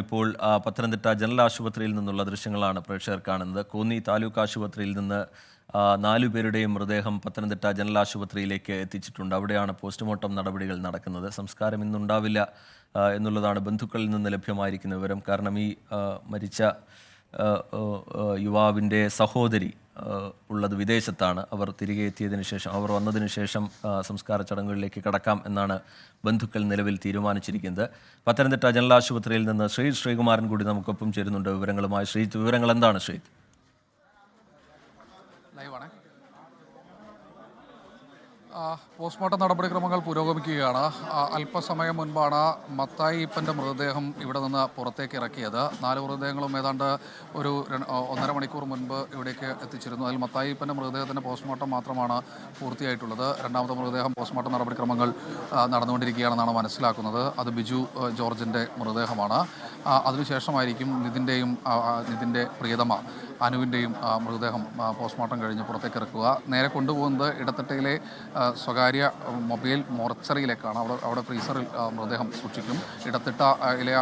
ഇപ്പോൾ പത്തനംതിട്ട ജനറൽ ആശുപത്രിയിൽ നിന്നുള്ള ദൃശ്യങ്ങളാണ് പ്രേക്ഷകർ കാണുന്നത്. കോന്നി താലൂക്ക് ആശുപത്രിയിൽ നിന്ന് 4 പേരുടെയും മൃതദേഹം പത്തനംതിട്ട ജനറൽ ആശുപത്രിയിലേക്ക് എത്തിച്ചിട്ടുണ്ട്. അവിടെയാണ് പോസ്റ്റ്മോർട്ടം നടപടികൾ നടക്കുന്നത്. സംസ്കാരം ഇന്നുണ്ടാവില്ല എന്നുള്ളതാണ് ബന്ധുക്കളിൽ നിന്ന് ലഭ്യമായിരിക്കുന്ന വിവരം. കാരണം ഈ മരിച്ച യുവാവിൻ്റെ സഹോദരി ഉള്ളത് വിദേശത്താണ്. അവർ തിരികെ എത്തിയതിനു ശേഷം, അവർ വന്നതിന് ശേഷം സംസ്കാര ചടങ്ങുകളിലേക്ക് കടക്കാം എന്നാണ് ബന്ധുക്കൾ നിലവിൽ തീരുമാനിച്ചിരിക്കുന്നത്. പത്തനംതിട്ട ജനറൽ ആശുപത്രിയിൽ നിന്ന് ശ്രീകുമാരൻ കൂടി നമുക്കൊപ്പം ചേരുന്നുണ്ട് വിവരങ്ങളുമായി. വിവരങ്ങൾ എന്താണ് ശ്രീജിത്ത്? പോസ്റ്റ്മോർട്ടം നടപടിക്രമങ്ങൾ പുരോഗമിക്കുകയാണ്. അല്പസമയം മുൻപാണ് മത്തായി ഈപ്പൻ്റെ മൃതദേഹം ഇവിടെ നിന്ന് പുറത്തേക്ക് ഇറക്കിയത്. 4 മൃതദേഹങ്ങളും ഏതാണ്ട് ഒരു 1.5 മണിക്കൂർ മുൻപ് ഇവിടേക്ക് എത്തിച്ചിരുന്നു. അതിൽ മത്തായി ഈപ്പൻ്റെ മൃതദേഹത്തിൻ്റെ പോസ്റ്റ്മോർട്ടം മാത്രമാണ് പൂർത്തിയായിട്ടുള്ളത്. രണ്ടാമത്തെ മൃതദേഹം പോസ്റ്റ്മോർട്ടം നടപടിക്രമങ്ങൾ നടന്നുകൊണ്ടിരിക്കുകയാണെന്നാണ് മനസ്സിലാക്കുന്നത്. അത് ബിജു ജോർജിൻ്റെ മൃതദേഹമാണ്. അതിനുശേഷമായിരിക്കും നിതിൻ്റെ പ്രിയതമ അനുവിൻ്റെയും മൃതദേഹം പോസ്റ്റ്മോർട്ടം കഴിഞ്ഞ് പുറത്തേക്ക് ഇറക്കുക. നേരെ കൊണ്ടുപോകുന്നത് ഇടത്തട്ടയിലെ സ്വകാര്യ മൊബൈൽ മോർച്ചറിയിലേക്കാണ്. അവിടെ ഫ്രീസറിൽ മൃതദേഹം സൂക്ഷിക്കും. ഇടത്തിട്ടയിലെ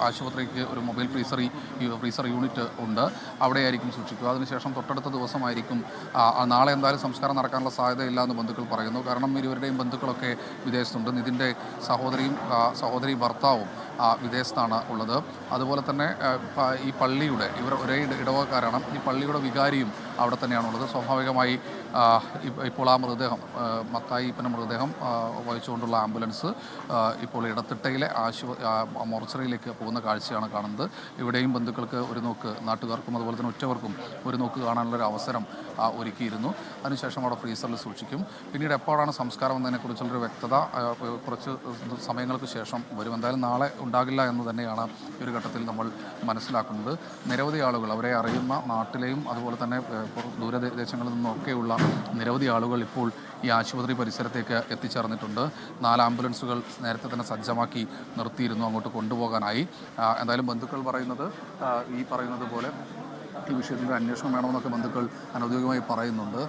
ആശുപത്രിക്ക് ഒരു മൊബൈൽ ഫ്രീസർ യൂണിറ്റ് ഉണ്ട്. അവിടെയായിരിക്കും സൂക്ഷിക്കുക. അതിനുശേഷം തൊട്ടടുത്ത ദിവസമായിരിക്കും, നാളെ എന്തായാലും സംസ്കാരം നടക്കാനുള്ള സാധ്യതയില്ല എന്ന് ബന്ധുക്കൾ പറയുന്നു. കാരണം ഇരുവരുടെയും ബന്ധുക്കളൊക്കെ വിദേശത്തുണ്ട്. നിതിൻ്റെ സഹോദരി ഭർത്താവും വിദേശത്താണ് ഉള്ളത്. അതുപോലെ തന്നെ ഈ പള്ളിയുടെ ഇവർ ഒരേ ഇടവകക്കാരാണ്. ഈ പള്ളിയുടെ വികാരിയും അവിടെ തന്നെയാണുള്ളത്. സ്വാഭാവികമായി ഇപ്പോൾ ആ മൃതദേഹം മത്തായി ഈപ്പൻ്റെ മൃതദേഹം വഹിച്ചുകൊണ്ടുള്ള ആംബുലൻസ് ഇപ്പോൾ ഇടത്തിട്ടയിലെ മോർച്ചറിയിലേക്ക് പോകുന്ന കാഴ്ചയാണ് കാണുന്നത്. ഇവിടെയും ബന്ധുക്കൾക്ക് ഒരു നോക്ക്, നാട്ടുകാർക്കും അതുപോലെ തന്നെ ഉറ്റവർക്കും ഒരു നോക്ക് കാണാനുള്ളൊരു അവസരം ഒരുക്കിയിരുന്നു. അതിനുശേഷം അവിടെ ഫ്രീസറിൽ സൂക്ഷിക്കും. പിന്നീട് എപ്പോഴാണ് സംസ്കാരം എന്നതിനെക്കുറിച്ചുള്ളൊരു വ്യക്തത കുറച്ച് സമയങ്ങൾക്ക് ശേഷം വരും. എന്തായാലും നാളെ ഉണ്ടാകില്ല എന്ന് തന്നെയാണ് ഈ ഒരു ഘട്ടത്തിൽ നമ്മൾ മനസ്സിലാക്കുന്നത്. നിരവധി ആളുകൾ, അവരെ അറിയുന്ന നാട്ടിലെയും അതുപോലെ തന്നെ ദൂരദേശങ്ങളിൽ നിന്നൊക്കെയുള്ള നിരവധി ആളുകൾ ഇപ്പോൾ ഈ ആശുപത്രി പരിസരത്തേക്ക് എത്തിച്ചേർന്നിട്ടുണ്ട്. 4 ആംബുലൻസുകൾ നേരത്തെ തന്നെ സജ്ജമാക്കി നിർത്തിയിരുന്നു അങ്ങോട്ട് കൊണ്ടുപോകാനായി. എന്തായാലും ബന്ധുക്കൾ പറയുന്നത് ഈ പറയുന്നത് പോലെ ഈ വിഷയത്തിൻ്റെ അന്വേഷണം വേണമെന്നൊക്കെ ബന്ധുക്കൾ അനൗദ്യോഗികമായി പറയുന്നുണ്ട്.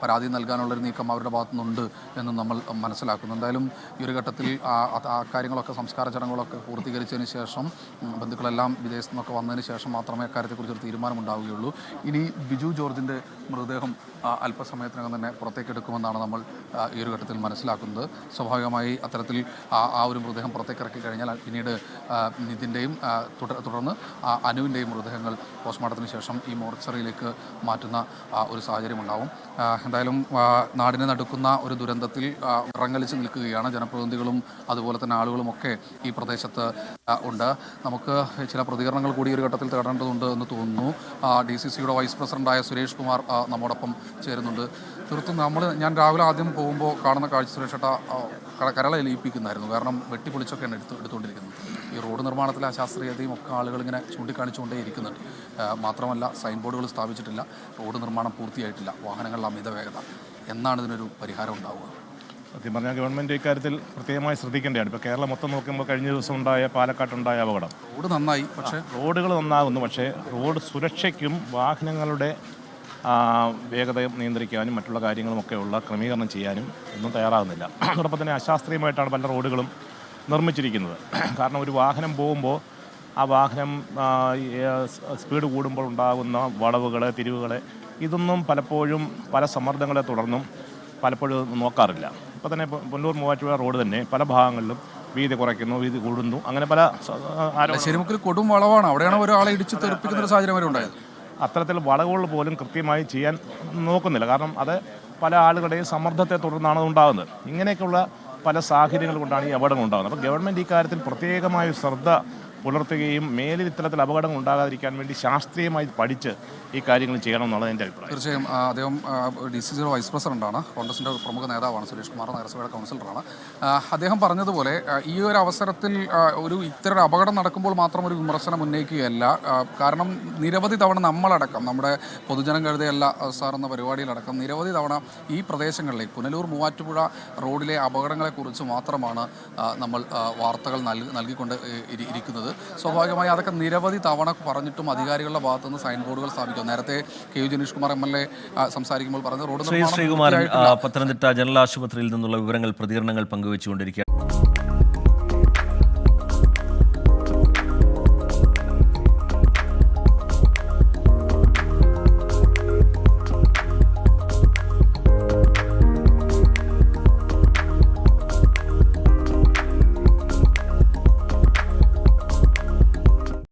പരാതി നൽകാനുള്ളൊരു നീക്കം അവരുടെ ഭാഗത്തുനിന്നുണ്ട് എന്ന് നമ്മൾ മനസ്സിലാക്കുന്നു. എന്തായാലും ഈ ഒരു ഘട്ടത്തിൽ ആ കാര്യങ്ങളൊക്കെ, സംസ്കാര ചടങ്ങുകളൊക്കെ പൂർത്തീകരിച്ചതിന് ശേഷം ബന്ധുക്കളെല്ലാം വിദേശത്തു നിന്നൊക്കെ വന്നതിന് ശേഷം മാത്രമേ അക്കാര്യത്തെക്കുറിച്ചൊരു തീരുമാനമുണ്ടാവുകയുള്ളൂ. ഇനി ബിജു ജോർജിൻ്റെ മൃതദേഹം അല്പസമയത്തിനകം തന്നെ പുറത്തേക്ക് എടുക്കുമെന്നാണ് നമ്മൾ ഈ ഒരു ഘട്ടത്തിൽ മനസ്സിലാക്കുന്നത്. സ്വാഭാവികമായി അത്തരത്തിൽ ആ ഒരു മൃതദേഹം പുറത്തേക്ക് ഇറക്കി കഴിഞ്ഞാൽ പിന്നീട് നിതിൻ്റെയും തുടർന്ന് അനുവിൻ്റെയും മൃതദേഹങ്ങൾ പോസ്റ്റ്മോർട്ടത്തിന് ശേഷം ഈ മോർച്ചറിയിലേക്ക് മാറ്റുന്ന ഒരു സാഹചര്യം ഉണ്ടാവും. എന്തായാലും നാടിനെ നടുക്കുന്ന ഒരു ദുരന്തത്തിൽ വിറങ്ങലിച്ച് നിൽക്കുകയാണ് ജനപ്രതിനിധികളും അതുപോലെ തന്നെ ആളുകളുമൊക്കെ ഈ പ്രദേശത്ത് ഉണ്ട്. നമുക്ക് ചില പ്രതികരണങ്ങൾ കൂടി ഒരു ഘട്ടത്തിൽ തേടേണ്ടതുണ്ട് എന്ന് തോന്നുന്നു. DCCയുടെ വൈസ് പ്രസിഡൻ്റായ സുരേഷ് കുമാർ നമ്മോടൊപ്പം ചേരുന്നുണ്ട്. തീർത്തും ഞാൻ രാവിലെ ആദ്യം പോകുമ്പോൾ കാണുന്ന കാഴ്ച സുരേഷേട്ട കരളെ ലയിപ്പിക്കുന്നായിരുന്നു. കാരണം വെട്ടിപ്പൊളിച്ചൊക്കെയാണ് എടുത്തുകൊണ്ടിരിക്കുന്നത്. ഈ റോഡ് നിർമ്മാണത്തിലെ അശാസ്ത്രീയതയും ഒക്കെ ആളുകൾ ഇങ്ങനെ ചൂണ്ടിക്കാണിച്ചുകൊണ്ടേ ഇരിക്കുന്നുണ്ട്. മാത്രമല്ല സൈൻ ബോർഡുകൾ സ്ഥാപിച്ചിട്ടില്ല, റോഡ് നിർമ്മാണം പൂർത്തിയായിട്ടില്ല, വാഹനങ്ങളുടെ അമിത വേഗത. എന്നാണ് ഇതിനൊരു പരിഹാരം ഉണ്ടാവുക? സത്യം പറഞ്ഞാൽ ഗവൺമെൻറ് ഇക്കാര്യത്തിൽ പ്രത്യേകമായി ശ്രദ്ധിക്കേണ്ടതാണ്. ഇപ്പോൾ കേരളം മൊത്തം നോക്കുമ്പോൾ കഴിഞ്ഞ ദിവസം ഉണ്ടായ പാലക്കാട്ടുണ്ടായ അപകടം, റോഡ് നന്നായി, പക്ഷേ റോഡുകൾ നന്നാകുന്നു, പക്ഷേ റോഡ് സുരക്ഷയ്ക്കും വാഹനങ്ങളുടെ വേഗത നിയന്ത്രിക്കാനും മറ്റുള്ള കാര്യങ്ങളുമൊക്കെയുള്ള ക്രമീകരണം ചെയ്യാനും ഒന്നും തയ്യാറാകുന്നില്ല. അതോടൊപ്പം തന്നെ അശാസ്ത്രീയമായിട്ടാണ് പല റോഡുകളും നിർമ്മിച്ചിരിക്കുന്നത്. കാരണം ഒരു വാഹനം പോകുമ്പോൾ ആ വാഹനം സ്പീഡ് കൂടുമ്പോൾ ഉണ്ടാകുന്ന വളവുകൾ, തിരിവുകൾ, ഇതൊന്നും പലപ്പോഴും പല സമ്മർദ്ദങ്ങളെ തുടർന്നും പലപ്പോഴും നോക്കാറില്ല. ഇപ്പോൾ തന്നെ പുനലൂർ മൂവാറ്റുപുഴ റോഡ് തന്നെ പല ഭാഗങ്ങളിലും വീതി കുറയ്ക്കുന്നു, വീതി കൂടുന്നു, അങ്ങനെ പല ശരിമുക്കിൽ കൊടും വളവാണ്. അവിടെയാണ് ഒരാളെ ഇടിച്ച് തെറിപ്പിക്കുന്ന ഒരു സാഹചര്യം വരെ ഉണ്ടായത്. അത്തരത്തിൽ വളവുകൾ പോലും കൃത്യമായി ചെയ്യാൻ നോക്കുന്നില്ല. കാരണം അത് പല ആളുകളുടെയും സമ്മർദ്ദത്തെ തുടർന്നാണ് ഉണ്ടാകുന്നത്. ഇങ്ങനെയൊക്കെയുള്ള പല സാഹചര്യങ്ങൾ കൊണ്ടാണ് ഈ അപകടങ്ങൾ ഉണ്ടാകുന്നത്. അപ്പോൾ ഗവൺമെൻറ് ഇക്കാര്യത്തിൽ പ്രത്യേകമായ ശ്രദ്ധ പുലർത്തുകയും മേലിൽ ഇത്തരത്തിൽ അപകടങ്ങൾ ഉണ്ടാകാതിരിക്കാൻ വേണ്ടി ശാസ്ത്രീയമായി പഠിച്ച് ഈ കാര്യങ്ങൾ ചെയ്യണം എന്നുള്ളത് എൻ്റെ അഭിപ്രായം. തീർച്ചയായും അദ്ദേഹം DCCയുടെ വൈസ് പ്രസിഡൻ്റാണ്, കോൺഗ്രസിൻ്റെ പ്രമുഖ നേതാവാണ്, സുരേഷ് കുമാർ നഗരസഭയുടെ കൗൺസിലറാണ്. അദ്ദേഹം പറഞ്ഞതുപോലെ ഈ ഒരു അവസരത്തിൽ ഇത്തരം അപകടം നടക്കുമ്പോൾ മാത്രം ഒരു വിമർശനം ഉന്നയിക്കുകയല്ല. കാരണം നിരവധി തവണ നമ്മളടക്കം, നമ്മുടെ പൊതുജനം കഴുതയല്ല സാർ എന്ന പരിപാടിയിലടക്കം നിരവധി തവണ ഈ പ്രദേശങ്ങളിലേക്ക് പുനലൂർ മൂവാറ്റുപുഴ റോഡിലെ അപകടങ്ങളെക്കുറിച്ച് മാത്രമാണ് നമ്മൾ വാർത്തകൾ നൽകിക്കൊണ്ട് ഇരിക്കുന്നത്. സ്വാഭാവികമായി അതൊക്കെ നിരവധി തവണ പറഞ്ഞിട്ടും അധികാരികളുടെ ഭാഗത്തുനിന്ന് സൈൻ ബോർഡുകൾ സ്ഥാപിക്കും. നേരത്തെ KU ജനീഷ് കുമാർ MLA സംസാരിക്കുമ്പോൾ പറഞ്ഞ റോഡ് ശ്രീകുമാരൻ പത്തനംതിട്ട ജനറൽ ആശുപത്രിയിൽ നിന്നുള്ള വിവരങ്ങൾ, പ്രതികരണങ്ങൾ പങ്കുവെച്ചുകൊണ്ടിരിക്കുകയാണ്.